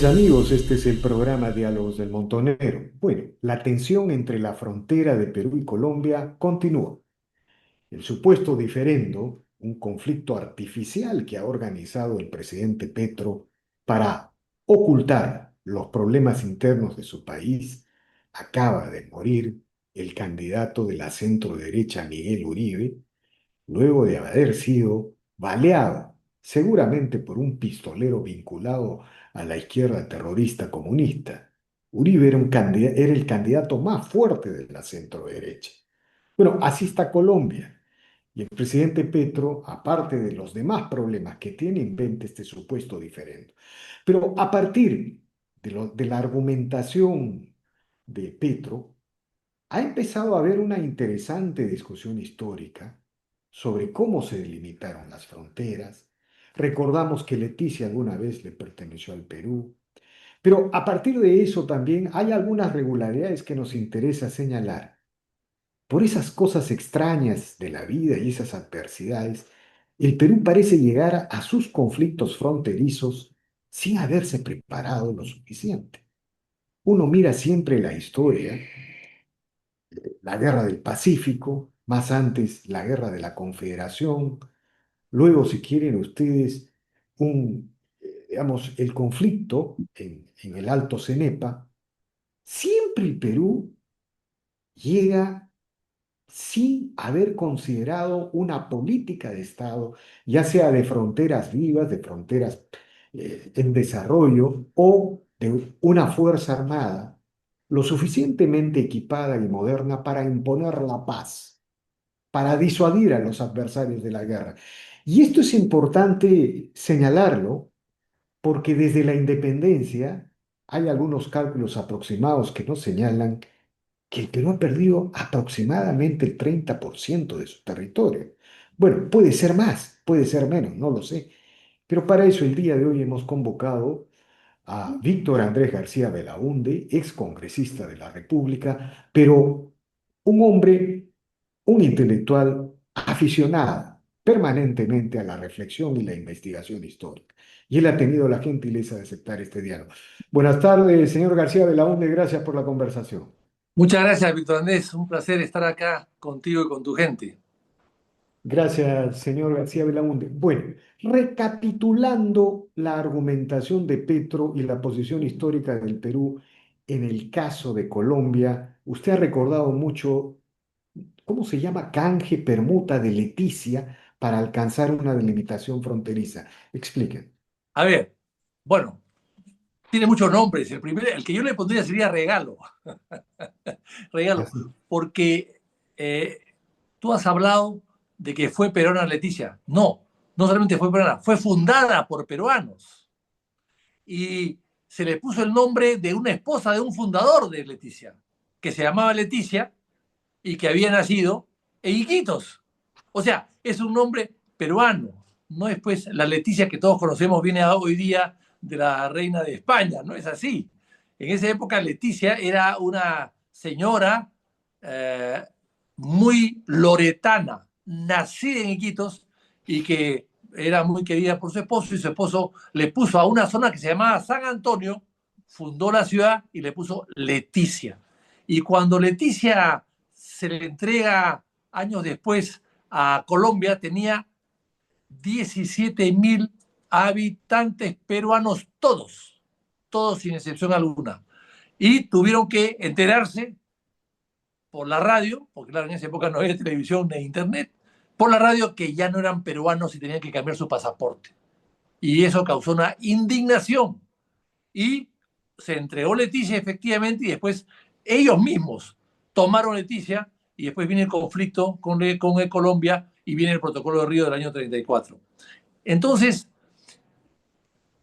noches, amigos. Este es el programa Diálogos del Montonero. Bueno, la tensión entre la frontera de Perú y Colombia continúa. El supuesto diferendo, un conflicto artificial que ha organizado el presidente Petro para ocultar los problemas internos de su país, acaba de morir el candidato de la centro derecha Miguel Uribe, luego de haber sido baleado, seguramente por un pistolero vinculado a la izquierda terrorista comunista. Uribe era el candidato más fuerte de la centroderecha. Bueno, así está Colombia. Y el presidente Petro, aparte de los demás problemas que tiene, inventa este supuesto diferendo. Pero a partir de la argumentación de Petro, ha empezado a haber una interesante discusión histórica sobre cómo se delimitaron las fronteras. Recordamos que Leticia alguna vez le perteneció al Perú, pero a partir de eso también hay algunas regularidades que nos interesa señalar. Por esas cosas extrañas de la vida y esas adversidades, el Perú parece llegar a sus conflictos fronterizos sin haberse preparado lo suficiente. Uno mira siempre la historia, la Guerra del Pacífico, más antes la Guerra de la Confederación, luego, si quieren ustedes, digamos, el conflicto en el Alto Cenepa. Siempre el Perú llega sin haber considerado una política de Estado, ya sea de fronteras vivas, de fronteras en desarrollo o de una fuerza armada lo suficientemente equipada y moderna para imponer la paz, para disuadir a los adversarios de la guerra. Y esto es importante señalarlo porque desde la independencia hay algunos cálculos aproximados que nos señalan que el Perú ha perdido aproximadamente el 30% de su territorio. Bueno, puede ser más, puede ser menos, no lo sé. Pero para eso el día de hoy hemos convocado a Víctor Andrés García Belaúnde, ex congresista de la República, pero un hombre, un intelectual aficionado permanentemente a la reflexión y la investigación histórica. Y él ha tenido la gentileza de aceptar este diálogo. Buenas tardes, señor García Belaúnde, gracias por la conversación. Muchas gracias, Víctor Andrés. Un placer estar acá contigo y con tu gente. Gracias, señor García Belaúnde. Bueno, recapitulando la argumentación de Petro y la posición histórica del Perú en el caso de Colombia, usted ha recordado mucho, ¿cómo se llama? Canje, permuta de Leticia para alcanzar una delimitación fronteriza. Expliquen. A ver, bueno, tiene muchos nombres. El que yo le pondría sería regalo. Regalo. Así. Porque eh, tú has hablado de que fue peruana Leticia. No, no solamente fue peruana, fue fundada por peruanos. Y se le puso el nombre de una esposa de un fundador de Leticia, que se llamaba Leticia y que había nacido en Iquitos. O sea, es un nombre peruano. No es pues la Leticia que todos conocemos viene hoy día de la reina de España, no es así. En esa época Leticia era una señora eh, muy loretana, nacida en Iquitos y que era muy querida por su esposo y su esposo le puso a una zona que se llamaba San Antonio, fundó la ciudad y le puso Leticia. Y cuando Leticia se le entrega años después a Colombia, tenía 17.000 habitantes peruanos, todos, todos sin excepción alguna. Y tuvieron que enterarse por la radio, porque claro, en esa época no había televisión ni internet, por la radio que ya no eran peruanos y tenían que cambiar su pasaporte. Y eso causó una indignación. Y se entregó Leticia efectivamente y después ellos mismos tomaron Leticia y después viene el conflicto con Colombia y viene el protocolo de Río del año 34. Entonces,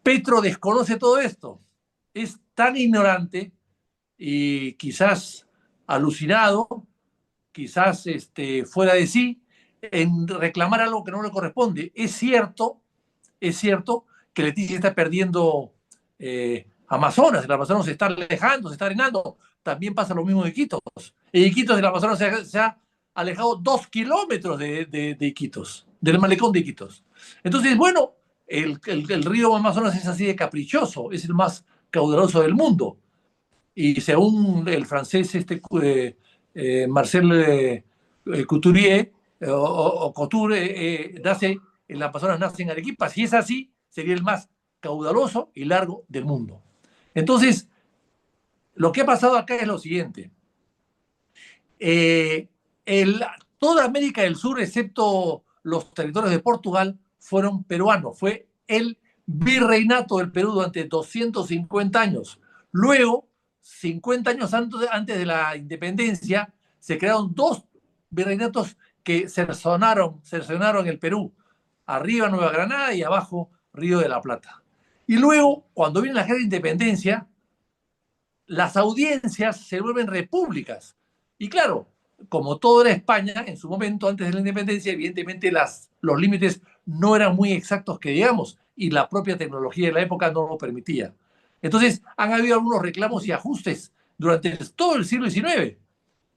Petro desconoce todo esto. Es tan ignorante y quizás alucinado, quizás fuera de sí, en reclamar algo que no le corresponde. Es cierto que Leticia está perdiendo Amazonas, el Amazonas se está alejando, se está arenando. También pasa lo mismo en Iquitos. En Iquitos el Amazonas se ha alejado 2 kilómetros de Iquitos, del malecón de Iquitos. Entonces, bueno, el río Amazonas es así de caprichoso, es el más caudaloso del mundo. Y según el francés Marcel Couturier, o Couture, el Amazonas nace en Arequipa. Si es así, sería el más caudaloso y largo del mundo. Entonces, lo que ha pasado acá es lo siguiente. Eh, Toda América del Sur, excepto los territorios de Portugal, fueron peruanos. Fue el virreinato del Perú durante 250 años. Luego, 50 años antes de la independencia, se crearon dos virreinatos que cercenaron el Perú. Arriba Nueva Granada y abajo Río de la Plata. Y luego, cuando viene la guerra de independencia, las audiencias se vuelven repúblicas. Y claro, como todo era España, en su momento, antes de la independencia, evidentemente los límites no eran muy exactos que digamos, y la propia tecnología de la época no lo permitía. Entonces, han habido algunos reclamos y ajustes durante todo el siglo XIX.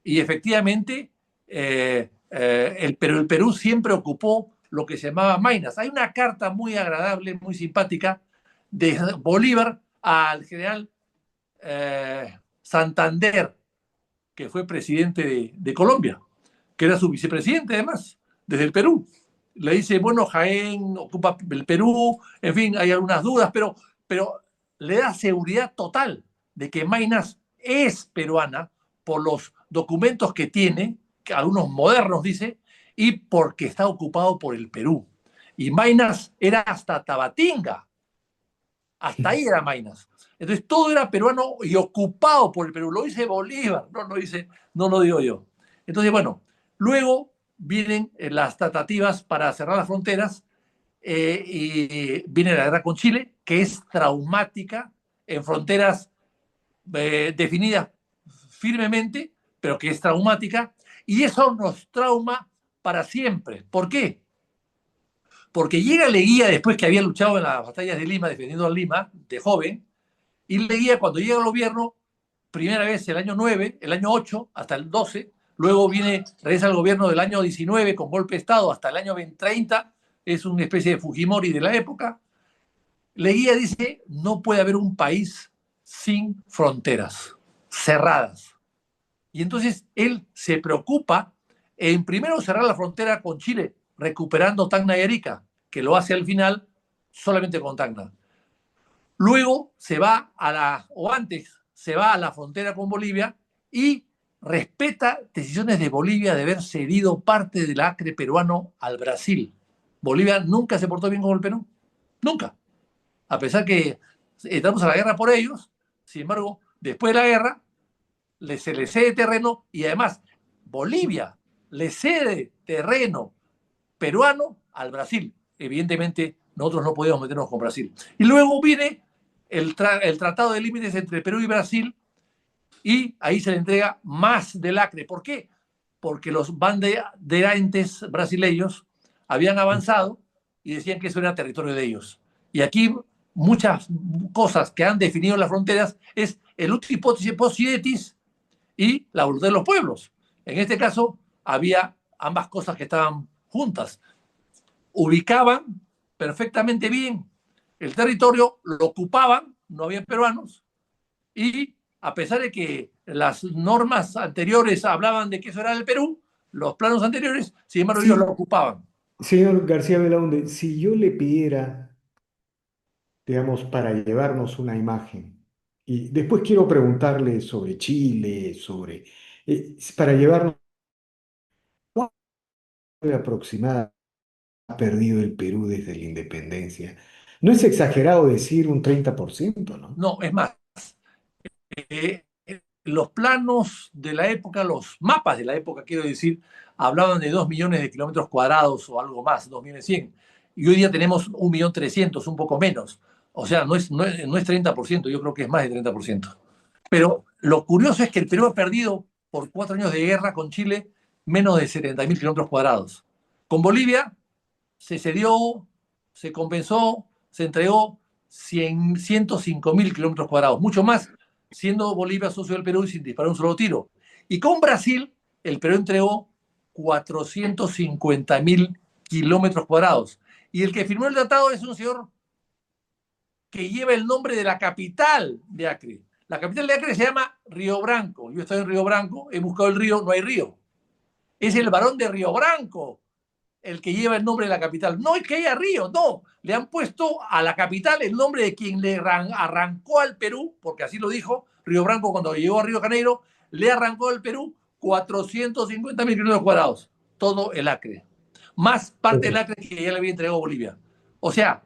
Y efectivamente, el Perú siempre ocupó lo que se llamaba Maynas. Hay una carta muy agradable, muy simpática, de Bolívar al general Santander, que fue presidente de Colombia, que era su vicepresidente además, desde el Perú. Le dice, bueno, Jaén ocupa el Perú, en fin, hay algunas dudas, pero le da seguridad total de que Maynas es peruana por los documentos que tiene, que algunos modernos dice, y porque está ocupado por el Perú. Y Maynas era hasta Tabatinga, hasta ahí era Maynas. Entonces todo era peruano y ocupado por el Perú. Lo dice Bolívar, no lo digo yo. Entonces, bueno, luego vienen las tratativas para cerrar las fronteras y viene la guerra con Chile, que es traumática en fronteras definidas firmemente, pero que es traumática, y eso nos trauma para siempre. ¿Por qué? Porque llega Leguía después que había luchado en las batallas de Lima, defendiendo a Lima, de joven, y Leguía cuando llega al gobierno, primera vez el año 9, el año 8 hasta el 12, luego regresa al gobierno del año 19 con golpe de Estado hasta el año 30, es una especie de Fujimori de la época. Leguía dice, no puede haber un país sin fronteras cerradas. Y entonces él se preocupa en primero cerrar la frontera con Chile, recuperando Tacna y Arica, que lo hace al final solamente con Tacna. Luego se va o antes, se va a la frontera con Bolivia y respeta decisiones de Bolivia de haber cedido parte del acre peruano al Brasil. Bolivia nunca se portó bien con el Perú, nunca. A pesar que entramos a la guerra por ellos, sin embargo, después de la guerra, se le cede terreno y además Bolivia le cede terreno peruano al Brasil. Evidentemente, nosotros no podíamos meternos con Brasil. Y luego viene el tratado de límites entre Perú y Brasil y ahí se le entrega más del acre. ¿Por qué? Porque los bandeirantes brasileños habían avanzado y decían que eso era territorio de ellos. Y aquí muchas cosas que han definido las fronteras es el uti possidetis y la voluntad de los pueblos. En este caso, había ambas cosas que estaban juntas. Ubicaban perfectamente bien el territorio, lo ocupaban, no había peruanos, y a pesar de que las normas anteriores hablaban de que eso era el Perú, los planos anteriores, sin embargo, ellos lo Sí, ocupaban. señor García Belaunde, si yo le pidiera, digamos, para llevarnos una imagen, y después quiero preguntarle sobre Chile, para llevarnos aproximada ha perdido el Perú desde la independencia. No es exagerado decir un 30%, ¿no? No, es más, los planos de la época, los mapas de la época, quiero decir, hablaban de 2 millones de kilómetros cuadrados o algo más, 2.100.000. Y hoy día tenemos 1.300.000, un poco menos. O sea, no es 30%, yo creo que es más de 30%. Pero lo curioso es que el Perú ha perdido por 4 años de guerra con Chile menos de 70.000 kilómetros cuadrados. Con Bolivia se cedió, se compensó, se entregó 105.000 kilómetros cuadrados, mucho más, siendo Bolivia socio del Perú y sin disparar un solo tiro. Y con Brasil, el Perú entregó 450.000 kilómetros cuadrados. Y el que firmó el tratado es un señor que lleva el nombre de la capital de Acre. La capital de Acre se llama Río Branco. Yo estoy en Río Branco, he buscado el río, no hay río. Es el varón de Río Branco el que lleva el nombre de la capital. No es que haya río, no. Le han puesto a la capital el nombre de quien le arrancó al Perú, porque así lo dijo Río Branco cuando llegó a Río Janeiro, le arrancó al Perú 450.000 kilómetros cuadrados, todo el Acre. Más parte del Acre que ya le había entregado Bolivia. O sea,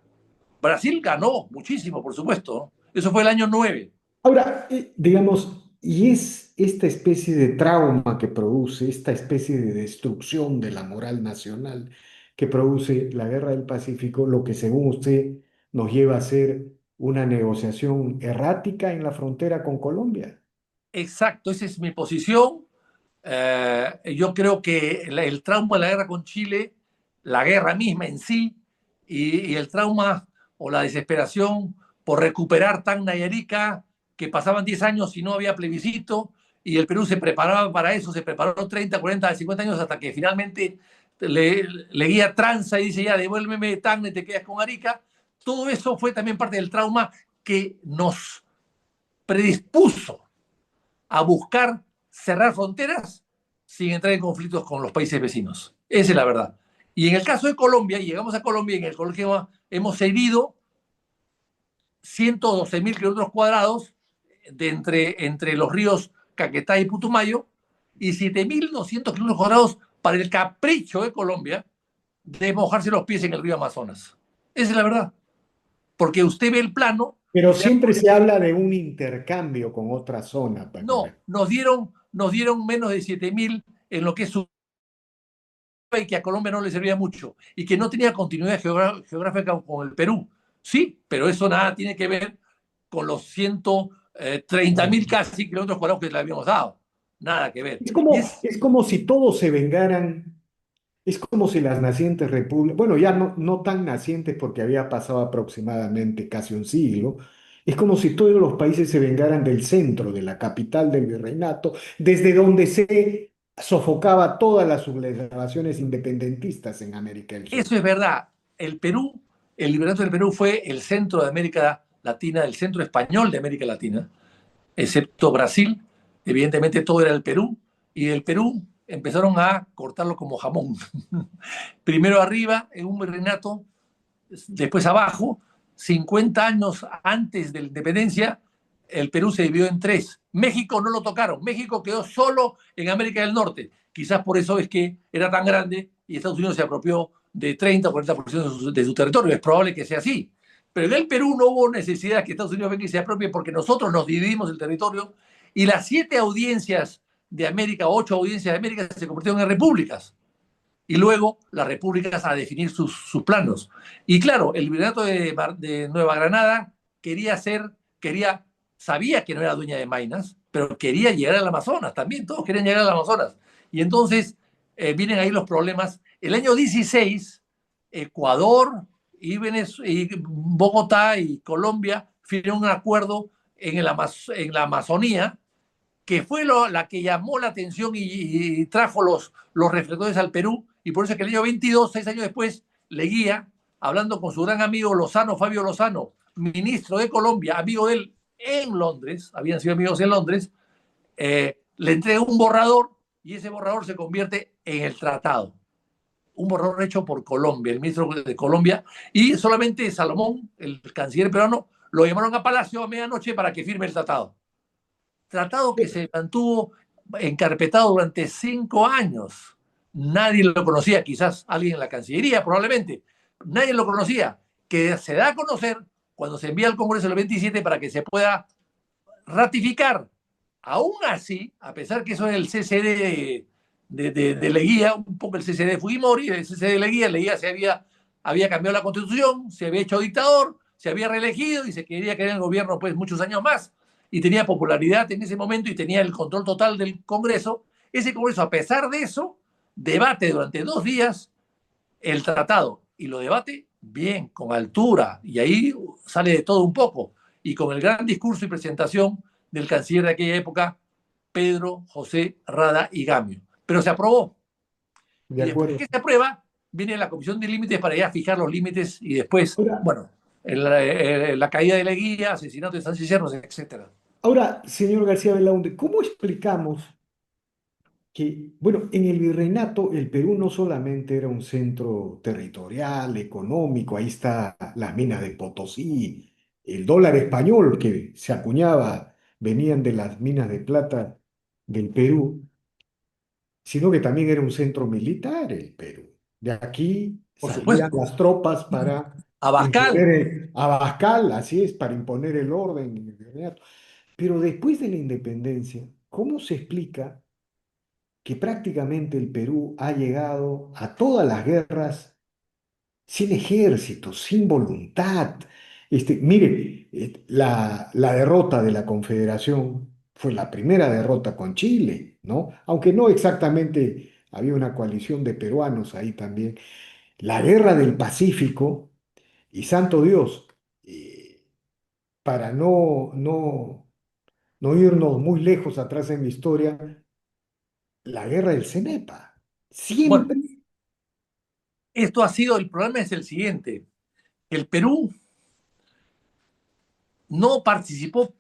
Brasil ganó muchísimo, por supuesto. Eso fue el año 9. Ahora, digamos, y es esta especie de trauma que produce, esta especie de destrucción de la moral nacional que produce la Guerra del Pacífico, lo que según usted nos lleva a hacer una negociación errática en la frontera con Colombia. Exacto, esa es mi posición. Yo creo que el trauma de la guerra con Chile, la guerra misma en sí, y el trauma o la desesperación por recuperar Tacna y Arica, que pasaban 10 años y no había plebiscito, y el Perú se preparaba para eso, se preparó 30, 40, 50 años hasta que finalmente le guía tranza y dice ya, devuélveme Tacna y te quedas con Arica. Todo eso fue también parte del trauma que nos predispuso a buscar cerrar fronteras sin entrar en conflictos con los países vecinos. Esa es la verdad. Y en el caso de Colombia, y llegamos a Colombia, en el colegio hemos cedido 112.000 kilómetros cuadrados entre los ríos Caquetá y Putumayo y 7.200 kilómetros cuadrados para el capricho de Colombia de mojarse los pies en el río Amazonas. Esa es la verdad. Porque usted ve el plano Pero y se da siempre se habla de un intercambio con otra zona. no, nos dieron menos de 7.000 en lo que es su y que a Colombia no le servía mucho y que no tenía continuidad geográfica con el Perú. Sí, pero eso nada tiene que ver con los 130.000 casi kilómetros cuadrados que le habíamos dado. Nada que ver. Y es, Es como si todos se vengaran. Es como si las nacientes repúblicas, bueno, ya no tan nacientes porque había pasado aproximadamente casi un siglo, es como si todos los países se vengaran del centro, de la capital del virreinato, desde donde se sofocaba todas las sublevaciones independentistas en América del Sur. eso es verdad. El Perú, el liberato del Perú fue el centro de América Latina, el centro español de América Latina, excepto Brasil. Evidentemente todo era el Perú. Y del Perú empezaron a cortarlo como jamón. Primero arriba, en un virreinato, después abajo, 50 años antes de la independencia, el Perú se dividió en tres. México no lo tocaron, México quedó solo en América del Norte. Quizás por eso es que era tan grande y Estados Unidos se apropió de 30 o 40% de su territorio. Es probable que sea así. Pero en el Perú no hubo necesidad que Estados Unidos venga y se apropie porque nosotros nos dividimos el territorio y las 7 audiencias de América, 8 audiencias de América se convirtieron en repúblicas y luego las repúblicas a definir sus planos. Y claro, el virreinato de Nueva Granada sabía que no era dueña de Maynas, pero quería llegar al Amazonas también, todos querían llegar al Amazonas. Y entonces vienen ahí los problemas. El año 16, Ecuador y Bogotá y Colombia firmaron un acuerdo en la Amazonía que fue la que llamó la atención y trajo los reflectores al Perú, y por eso es que el año 22, 6 años después, Leguía, hablando con su gran amigo Lozano, Fabio Lozano, ministro de Colombia, amigo de él en Londres, habían sido amigos en Londres, le entrega un borrador y ese borrador se convierte en el tratado. Un borrador hecho por Colombia, el ministro de Colombia, y solamente Salomón, el canciller peruano, lo llamaron a Palacio a medianoche para que firme el tratado. Tratado que se mantuvo encarpetado durante 5 años. Nadie lo conocía, quizás alguien en la Cancillería, probablemente. Nadie lo conocía. Que se da a conocer cuando se envía al Congreso el 27 para que se pueda ratificar. Aún así, a pesar que eso es el CCD de Leguía, un poco el CCD de Fujimori, el CCD de Leguía había cambiado la constitución, se había hecho dictador, se había reelegido y se quería quedar en el gobierno pues muchos años más y tenía popularidad en ese momento y tenía el control total del Congreso. Ese Congreso, a pesar de eso, debate durante 2 días el tratado y lo debate bien, con altura, y ahí sale de todo un poco, y con el gran discurso y presentación del canciller de aquella época, Pedro José Rada y Gamio. Pero se aprobó. De Y después acuerdo. que se aprueba, viene la Comisión de Límites para ya fijar los límites y después, Ahora, bueno. la caída de Leguía, asesinato de San Cicerros, etcétera. Ahora, señor García Belaúnde, ¿cómo explicamos que, bueno, en el virreinato el Perú no solamente era un centro territorial, económico, ahí está las minas de Potosí, el dólar español que se acuñaba, venían de las minas de plata del Perú, sino que también era un centro militar el Perú. De aquí Por salían supuesto. las tropas para Abascal. imponer Abascal, así es, para imponer el orden en el virreinato. Pero después de la independencia, ¿cómo se explica que prácticamente el Perú ha llegado a todas las guerras sin ejército, sin voluntad? Mire, la derrota de la Confederación fue la primera derrota con Chile, ¿no? Aunque no exactamente había una coalición de peruanos ahí también. La guerra del Pacífico, y santo Dios, para no irnos muy lejos atrás en la historia, la guerra del Cenepa. Bueno, Siempre. esto ha sido, el problema es el siguiente. El Perú no participó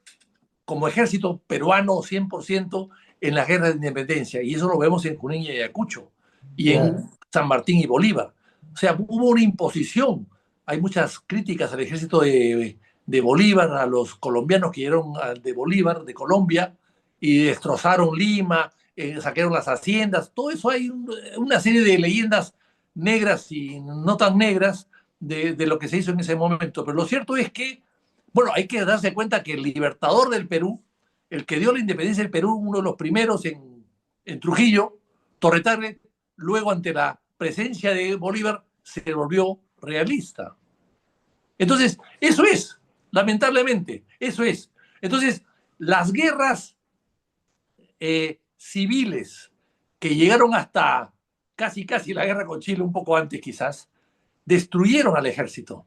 como ejército peruano 100% en la guerra de independencia, y eso lo vemos en Junín y Ayacucho, y en Claro. San Martín y Bolívar. O sea, hubo una imposición. Hay muchas críticas al ejército de Bolívar, a los colombianos que llegaron de Bolívar, de Colombia, y destrozaron Lima, saquearon las haciendas. Todo eso hay una serie de leyendas negras y no tan negras de lo que se hizo en ese momento. Pero lo cierto es que, bueno, hay que darse cuenta que el libertador del Perú, el que dio la independencia del Perú, uno de los primeros en Trujillo, Torre, luego ante la presencia de Bolívar, se volvió realista. Entonces, eso es, lamentablemente, eso es. Entonces, las guerras civiles que llegaron hasta casi la guerra con Chile, un poco antes quizás, destruyeron al ejército,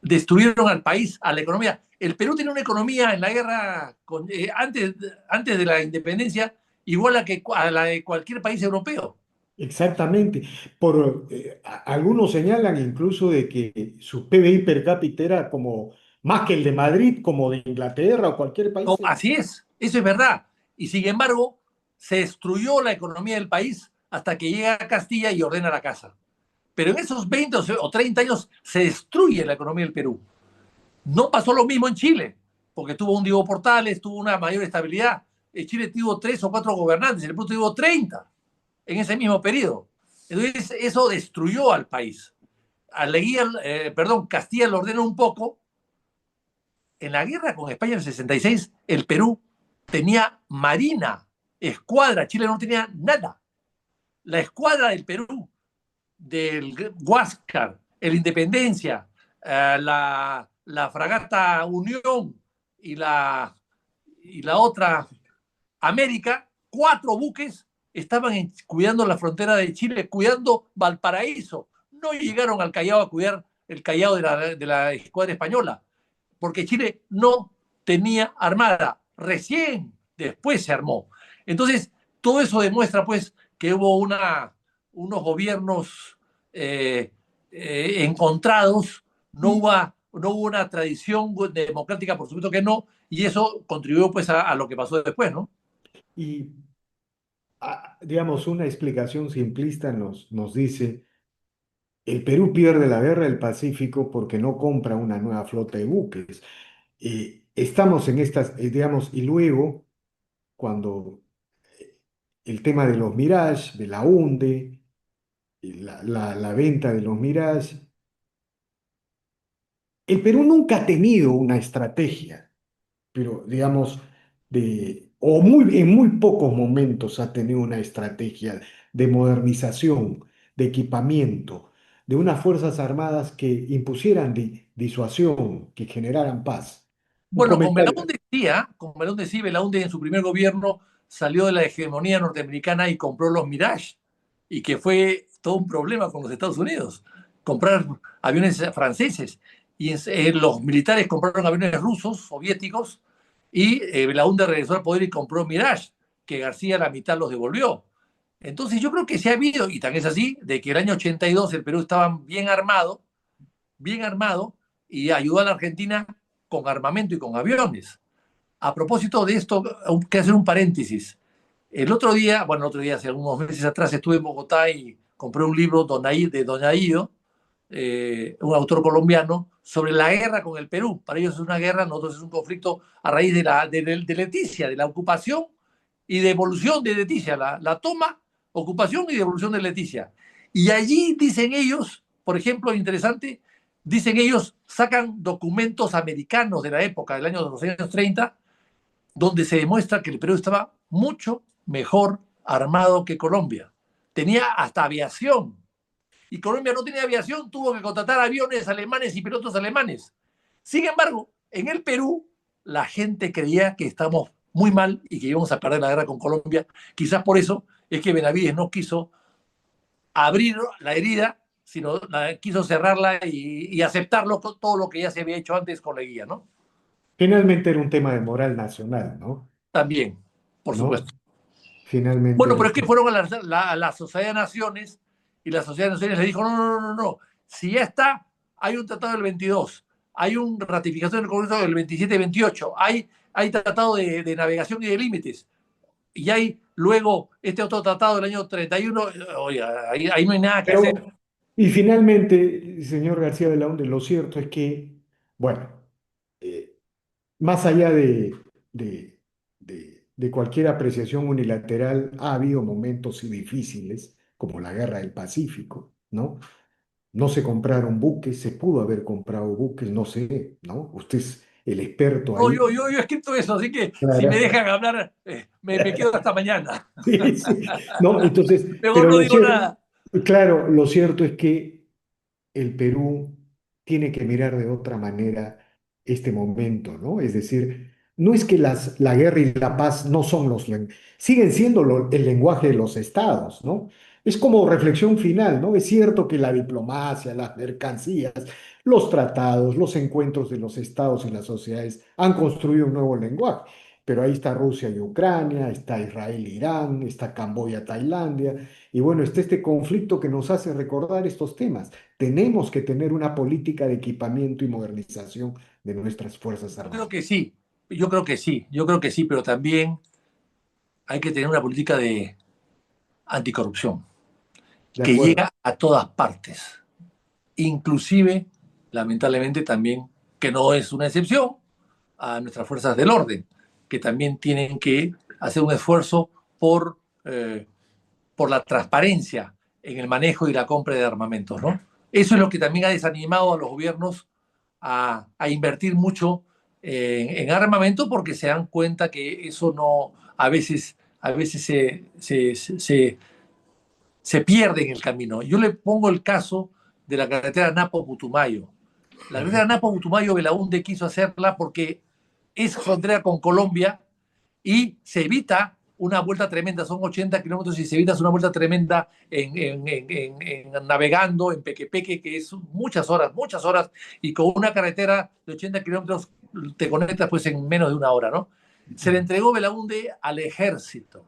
destruyeron al país, a la economía. El Perú tenía una economía en la guerra antes de la independencia igual a la de cualquier país europeo. Exactamente. Algunos señalan incluso de que su PBI per cápita era como más que el de Madrid, como de Inglaterra o cualquier país. Así es, eso es verdad. Y sin embargo, se destruyó la economía del país hasta que llega a Castilla y ordena la casa. Pero en esos 20 o 30 años se destruye la economía del Perú. No pasó lo mismo en Chile, porque tuvo un Diego Portales, tuvo una mayor estabilidad. Chile tuvo 3 o 4 gobernantes, el Perú tuvo 30 en ese mismo periodo. Entonces, eso destruyó al país. Castilla lo ordena un poco. En la guerra con España en el 66, el Perú tenía marina, escuadra, Chile no tenía nada. La escuadra del Perú, del Huáscar, el Independencia, la fragata Unión y la otra América, 4 buques estaban cuidando la frontera de Chile, cuidando Valparaíso. No llegaron al Callao a cuidar el Callao de la escuadra española, porque Chile no tenía armada. Recién después se armó. Entonces, todo eso demuestra pues que hubo unos gobiernos encontrados, no hubo una tradición democrática, por supuesto que no, y eso contribuyó pues a lo que pasó después, ¿no? Y, digamos, una explicación simplista nos dice, el Perú pierde la guerra del Pacífico porque no compra una nueva flota de buques. Estamos en estas, digamos, y luego, cuando el tema de los Mirage, de la UNDE, la venta de los Mirage. El Perú nunca ha tenido una estrategia, pero digamos, en muy pocos momentos ha tenido una estrategia de modernización, de equipamiento, de unas Fuerzas Armadas que impusieran disuasión, que generaran paz. Un Bueno, comentario. Con Belaúnde sí, Belaúnde en su primer gobierno salió de la hegemonía norteamericana y compró los Mirage, y que fue todo un problema con los Estados Unidos, comprar aviones franceses. Y los militares compraron aviones rusos, soviéticos, y Belaúnde regresó al poder y compró Mirage, que García la mitad los devolvió. Entonces yo creo que se ha habido, y tan es así, de que el año 82 el Perú estaba bien armado, y ayudó a la Argentina con armamento y con aviones. A propósito de esto, hay que hacer un paréntesis. El otro día, hace algunos meses atrás, estuve en Bogotá y compré un libro de Don Aído, un autor colombiano, sobre la guerra con el Perú. Para ellos es una guerra, nosotros es un conflicto a raíz de Leticia, de la ocupación y devolución de Leticia, la toma, ocupación y devolución de Leticia. Y allí dicen ellos, por ejemplo, interesante, dicen ellos, sacan documentos americanos de la época, del año de los años 30, donde se demuestra que el Perú estaba mucho mejor armado que Colombia. Tenía hasta aviación. Y Colombia no tenía aviación, tuvo que contratar aviones alemanes y pilotos alemanes. Sin embargo, en el Perú, la gente creía que estamos muy mal y que íbamos a perder la guerra con Colombia. Quizás por eso es que Benavides no quiso abrir la herida, sino quiso cerrarla y aceptarlo todo lo que ya se había hecho antes con la guía, ¿no? Finalmente era un tema de moral nacional, ¿no? También, por ¿No? supuesto. Finalmente Bueno, era pero un es que tema. fueron a la Sociedad de Naciones y la Sociedad de Naciones le dijo, no, no, no, no, no, si ya está, hay un tratado del 22, hay una ratificación del Congreso del 27 y 28, hay tratado de navegación y de límites, y hay luego este otro tratado del año 31, oye, ahí no hay nada que hacer. Pero, y finalmente, señor García Belaúnde, lo cierto es que, bueno, eh, más allá de cualquier apreciación unilateral, ha habido momentos y difíciles, como la Guerra del Pacífico, ¿no? No se compraron buques, se pudo haber comprado buques, no sé, ¿no? Usted es el experto No, ahí. yo he escrito eso, así que si me Claro. dejan hablar, me quedo hasta mañana. Sí, sí. No, entonces, Mejor pero no lo digo cierto, nada. claro, lo cierto es que el Perú tiene que mirar de otra manera este momento, ¿no? Es decir, no es que la guerra y la paz no son siguen siendo el lenguaje de los estados, ¿no? Es como reflexión final, ¿no? Es cierto que la diplomacia, las mercancías, los tratados, los encuentros de los estados y las sociedades han construido un nuevo lenguaje. Pero ahí está Rusia y Ucrania, está Israel, Irán, está Camboya, Tailandia, y bueno, está este conflicto que nos hace recordar estos temas. Tenemos que tener una política de equipamiento y modernización de nuestras Fuerzas Yo creo Armadas. que sí, yo creo que sí, pero también hay que tener una política de anticorrupción De que acuerdo, llega a todas partes, inclusive, lamentablemente también, que no es una excepción, a nuestras fuerzas del orden, que también tienen que hacer un esfuerzo eh, por la transparencia en el manejo y la compra de armamentos, ¿no? Eso es lo que también ha desanimado a los gobiernos a invertir mucho en armamento porque se dan cuenta que eso no, a veces se pierde en el camino. Yo le pongo el caso de la carretera Napo-Putumayo. La carretera Napo-Putumayo, Belaúnde quiso hacerla porque es frontera con Colombia y se evita una vuelta tremenda, son 80 kilómetros y se evita una vuelta tremenda en navegando en Pequepeque, que es muchas horas, y con una carretera de 80 kilómetros te conectas pues en menos de una hora, ¿no? Se le entregó Belaunde al ejército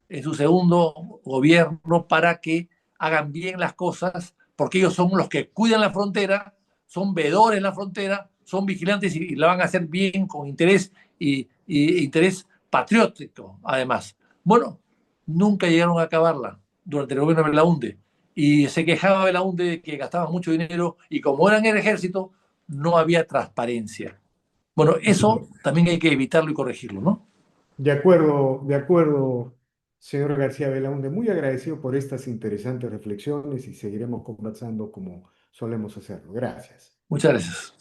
en su segundo gobierno para que hagan bien las cosas, porque ellos son los que cuidan la frontera, son veedores en la frontera, son vigilantes y la van a hacer bien con interés y interés patriótico, además. Bueno, nunca llegaron a acabarla durante el gobierno de Belaunde. Y se quejaba Belaunde de que gastaban mucho dinero y como eran el ejército, no había transparencia. Bueno, eso también hay que evitarlo y corregirlo, ¿no? de acuerdo, señor García Belaúnde. Muy agradecido por estas interesantes reflexiones y seguiremos conversando como solemos hacerlo. Gracias. Muchas gracias.